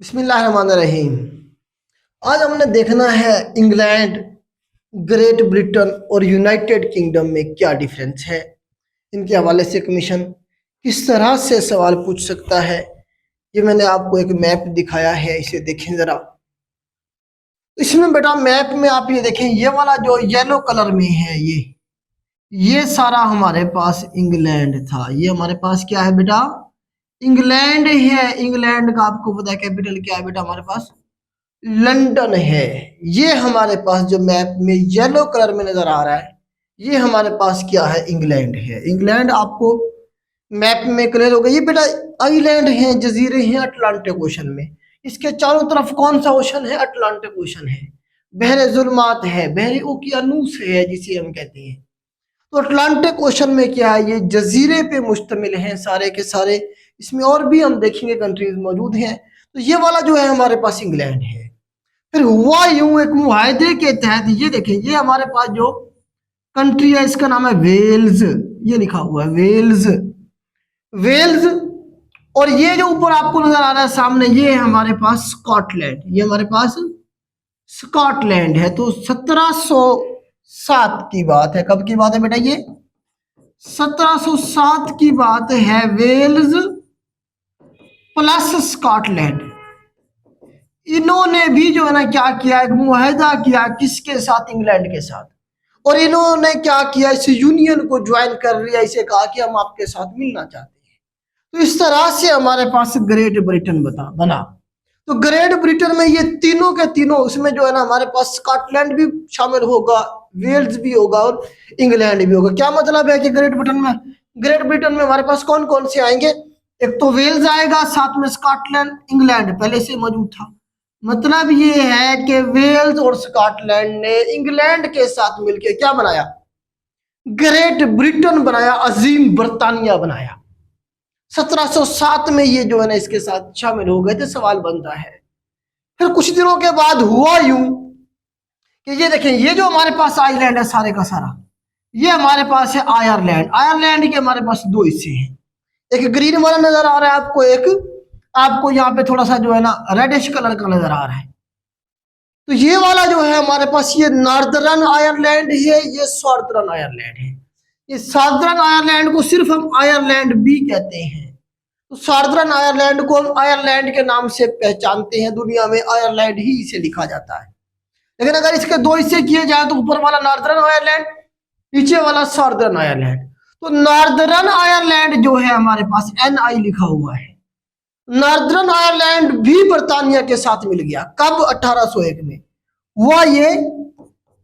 बिस्मिल्लाहिर्रहमानिर्रहीम। आज हमने देखना है इंग्लैंड, ग्रेट ब्रिटेन और यूनाइटेड किंगडम में क्या डिफरेंस है। इनके हवाले से कमीशन किस तरह से सवाल पूछ सकता है। ये मैंने आपको एक मैप दिखाया है, इसे देखें ज़रा। इसमें बेटा मैप में आप ये देखें, ये वाला जो येलो कलर में है ये सारा हमारे पास इंग्लैंड था। ये हमारे पास क्या है बेटा? इंग्लैंड है। इंग्लैंड का आपको पता है कैपिटल क्या है बेटा? हमारे पास लंदन है। ये हमारे पास जो मैप में येलो कलर में नजर आ रहा है, ये हमारे पास क्या है? इंग्लैंड है। इंग्लैंड आपको मैप में क्लियर हो गया। ये बेटा आइलैंड हैं, जजीरे हैं अटलांटिक ओशन में। इसके चारों तरफ कौन सा ओशन है? अटलांटिक ओशन है। बहरे जुल्मात है, बहरे ओकियानूस है जिसे हम कहते हैं। तो अटलांटिक ओशन में क्या है? ये जजीरे पे मुश्तमिल हैं सारे के सारे। इसमें और भी हम देखेंगे कंट्रीज मौजूद हैं। तो ये वाला जो है हमारे पास इंग्लैंड है। फिर हुआ यूं, एक मुआहदे के तहत ये देखें, ये हमारे पास जो कंट्री है इसका नाम है वेल्स। ये लिखा हुआ है वेल्स। वेल्स। और ये जो ऊपर आपको नजर आ रहा है सामने, ये है हमारे पास स्कॉटलैंड। ये हमारे पास स्कॉटलैंड है। तो 1707 की बात है। कब की बात है बेटा? ये 1707 की बात है। वेल्स प्लस स्कॉटलैंड, इन्होंने भी जो है ना क्या किया, एक मुआहदा किया। किसके साथ? इंग्लैंड के साथ। और इन्होंने क्या किया, इस यूनियन को ज्वाइन कर लिया। इसे कहा कि हम आपके साथ मिलना चाहते हैं। तो इस तरह से हमारे पास ग्रेट ब्रिटेन बना। तो ग्रेट ब्रिटेन में ये तीनों के तीनों, उसमें जो है ना हमारे पास स्कॉटलैंड भी शामिल होगा, वेल्स भी होगा और इंग्लैंड भी होगा। क्या मतलब है कि ग्रेट ब्रिटेन में हमारे पास कौन कौन से आएंगे? एक तो वेल्स आएगा, साथ में स्कॉटलैंड, इंग्लैंड पहले से मौजूद था। मतलब ये है कि वेल्स और स्कॉटलैंड ने इंग्लैंड के साथ मिलकर क्या बनाया? ग्रेट ब्रिटेन बनाया, अजीम बरतानिया बनाया। 1707 में ये जो है ना इसके साथ शामिल हो गए थे। सवाल बनता है फिर कुछ दिनों के बाद हुआ यूं कि ये देखें, ये जो हमारे पास आइलैंड है सारे का सारा, ये हमारे पास है आयरलैंड। आयरलैंड के हमारे पास दो हिस्से हैं। एक ग्रीन वाला नजर आ रहा है आपको, एक आपको यहाँ पे थोड़ा सा जो है ना रेडिश कलर का नजर आ रहा है। तो ये वाला जो है हमारे पास, ये नॉर्दर्न आयरलैंड है, ये साउदर्न आयरलैंड है। ये साउदर्न आयरलैंड को सिर्फ हम आयरलैंड भी कहते हैं। तो साउदर्न आयरलैंड को हम आयरलैंड के नाम से पहचानते हैं। दुनिया में आयरलैंड ही इसे लिखा जाता है। लेकिन अगर इसके दो हिस्से किए जाए तो ऊपर वाला नॉर्दर्न आयरलैंड, नीचे वाला साउदर्न आयरलैंड। तो नॉर्दर्न आयरलैंड जो है हमारे पास NI लिखा हुआ है। नॉर्दर्न आयरलैंड भी बर्तानिया के साथ मिल गया। कब? 1801 में। हुआ ये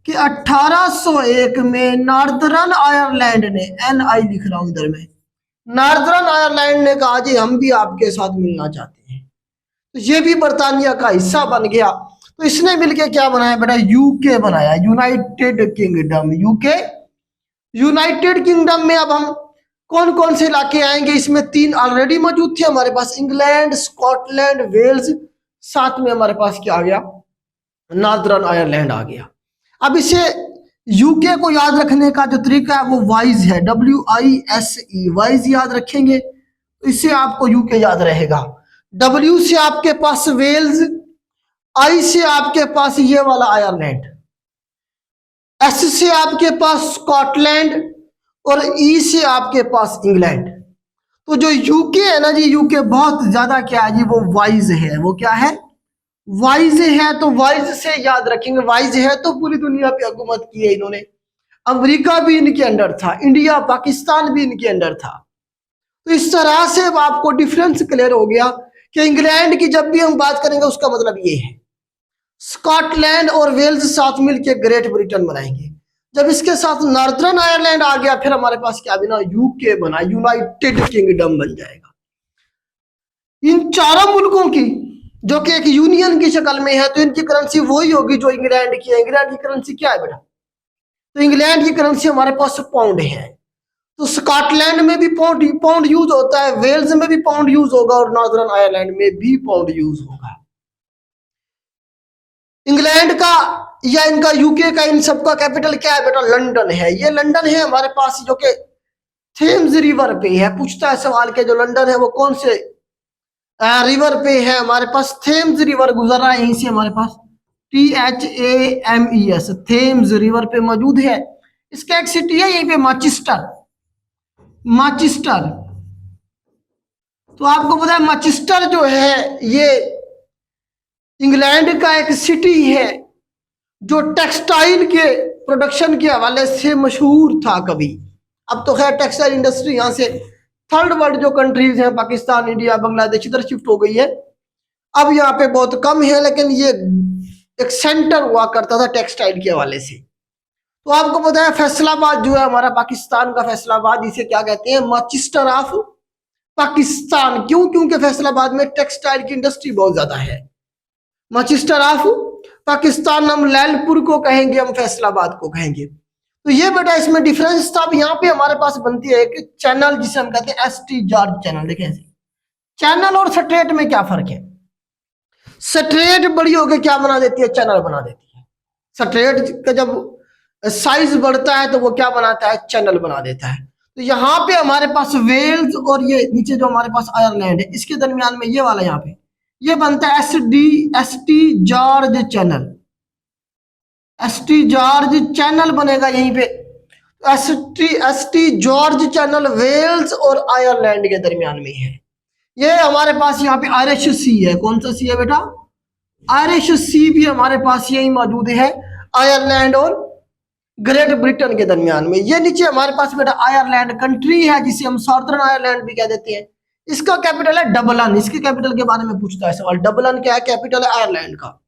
कि 1801 में नॉर्दर्न आयरलैंड ने, NI लिख रहा हूं इधर में, नॉर्दर्न आयरलैंड ने कहा जी हम भी आपके साथ मिलना चाहते हैं। तो ये भी बर्तानिया का हिस्सा बन गया। तो इसने मिलकर क्या बनाया बेटा? यूके बनाया, United kingdom. UK, United kingdom में अब हम कौन कौन से इलाके आएंगे? इसमें तीन ऑलरेडी मौजूद थे हमारे पास, इंग्लैंड, स्कॉटलैंड, वेल्स। साथ में हमारे पास क्या आ गया? नॉर्दर्न आयरलैंड आ गया। अब इसे यूके को याद रखने का जो तरीका है वो वाइज है, WISE, वाइज याद रखेंगे तो इससे आपको यूके याद रहेगा। W से आपके पास वेल्स, I से आपके पास ये वाला आयरलैंड, S से आपके पास स्कॉटलैंड और E से आपके पास इंग्लैंड। तो जो यूके है ना जी, यूके बहुत ज्यादा क्या है जी, वो वाइज है। वो क्या है? वाइज है। तो वाइज से याद रखेंगे। वाइज है तो पूरी दुनिया पे हुकूमत की है इन्होंने। अमेरिका भी इनके अंडर था, इंडिया, पाकिस्तान भी इनके अंडर था। तो इस तरह से अब आपको डिफरेंस क्लियर हो गया कि इंग्लैंड की जब भी हम बात करेंगे उसका मतलब ये है। स्कॉटलैंड और वेल्स साथ मिलकर ग्रेट ब्रिटेन बनाएंगे। जब इसके साथ नॉर्दर्न आयरलैंड आ गया, फिर हमारे पास क्या बना? यूके बना, यूनाइटेड किंगडम बन जाएगा। इन चारों मुल्कों की जो कि एक यूनियन की शक्ल में है, तो इनकी करेंसी वही होगी जो इंग्लैंड की है। इंग्लैंड की करेंसी क्या है बेटा? तो इंग्लैंड की करेंसी हमारे पास पाउंड है। तो स्कॉटलैंड में भी पाउंड यूज होता है, वेल्स में भी पाउंड यूज होगा और नॉर्दर्न आयरलैंड में भी पाउंड यूज होगा। इंग्लैंड का या इनका, यूके का, इन सबका कैपिटल क्या है बेटा? लंदन है। ये लंदन है हमारे पास जो कि थेम्स रिवर पे है। पूछता है सवाल के जो लंदन है वो कौन से रिवर पे है हमारे पास थेम्स रिवर गुजर रहा है यहीं से हमारे पास, THAMES, थेम्स रिवर पे मौजूद है। इसका एक सिटी है यहीं पे मैनचेस्टर, मैनचेस्टर। तो आपको पता है मैनचेस्टर जो है ये इंग्लैंड का एक सिटी है जो टेक्सटाइल के प्रोडक्शन के हवाले से मशहूर था कभी। अब तो खैर टेक्सटाइल इंडस्ट्री यहाँ से थर्ड वर्ल्ड जो कंट्रीज हैं, पाकिस्तान, इंडिया, बांग्लादेश, इधर शिफ्ट हो गई है। अब यहाँ पे बहुत कम है, लेकिन ये एक सेंटर हुआ करता था टेक्सटाइल के हवाले से। तो आपको पता है फैसलाबाद जो है हमारा पाकिस्तान का फैसलाबाद, इसे क्या कहते हैं, मैनचेस्टर ऑफ पाकिस्तान। क्यों? क्योंकि फैसलाबाद में टेक्सटाइल की इंडस्ट्री बहुत ज्यादा है। मैनचेस्टर ऑफ पाकिस्तान हम लैलपुर को कहेंगे, हम फैसलाबाद को कहेंगे। तो ये बेटा इसमें डिफरेंस था। अब यहाँ पे हमारे पास बनती है एक चैनल जिसे हम कहते हैं ST जॉर्ज चैनल। देखें चैनल और स्ट्रेट में क्या फर्क है? स्ट्रेट बड़ी होकर क्या बना देती है? चैनल बना देती है। स्ट्रेट का जब साइज बढ़ता है तो वो क्या बनाता है? चैनल बना देता है। तो यहाँ पे हमारे पास वेल्स और ये नीचे जो हमारे पास आयरलैंड है, इसके दरमियान में ये वाला यहाँ पे ये बनता है ST George channel. ST George channel बनेगा यहीं पे। ST जॉर्ज चैनल वेल्स और आयरलैंड के दरमियान में है। ये हमारे पास यहाँ पे आयरिश सी है। कौन सा सी है बेटा? आयरिश सी भी हमारे पास यही मौजूद है, आयरलैंड और ग्रेट ब्रिटेन के दरमियान में। ये नीचे हमारे पास बेटा आयरलैंड कंट्री है जिसे हम सॉर्दर्न आयरलैंड भी कह देते हैं। इसका कैपिटल है डबलिन। इसके कैपिटल के बारे में पूछता है सवाल, डबलिन क्या है? कैपिटल है आयरलैंड का।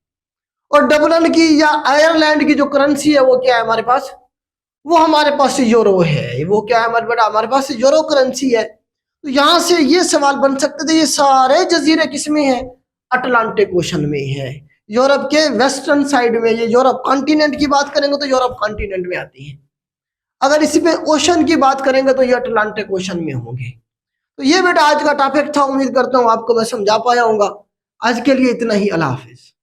और डबलिन की या आयरलैंड की जो करेंसी है वो क्या है हमारे पास? वो हमारे पास यूरो है। वो क्या है हमारे बेटा? हमारे पास यूरो करेंसी है। तो यहां से ये सवाल बन सकते थे, ये सारे जजीरे किसमें है? अटलांटिक ओशन में है, यूरोप के वेस्टर्न साइड में। ये यूरोप कॉन्टिनेंट की बात करेंगे तो यूरोप कॉन्टिनेंट में आती है। अगर इसमें ओशन की बात करेंगे तो ये अटलांटिक ओशन में होंगे। तो ये बेटा आज का टॉपिक था। उम्मीद करता हूँ आपको मैं समझा पाया हूँ। आज के लिए इतना ही। अल्लाह हाफिज।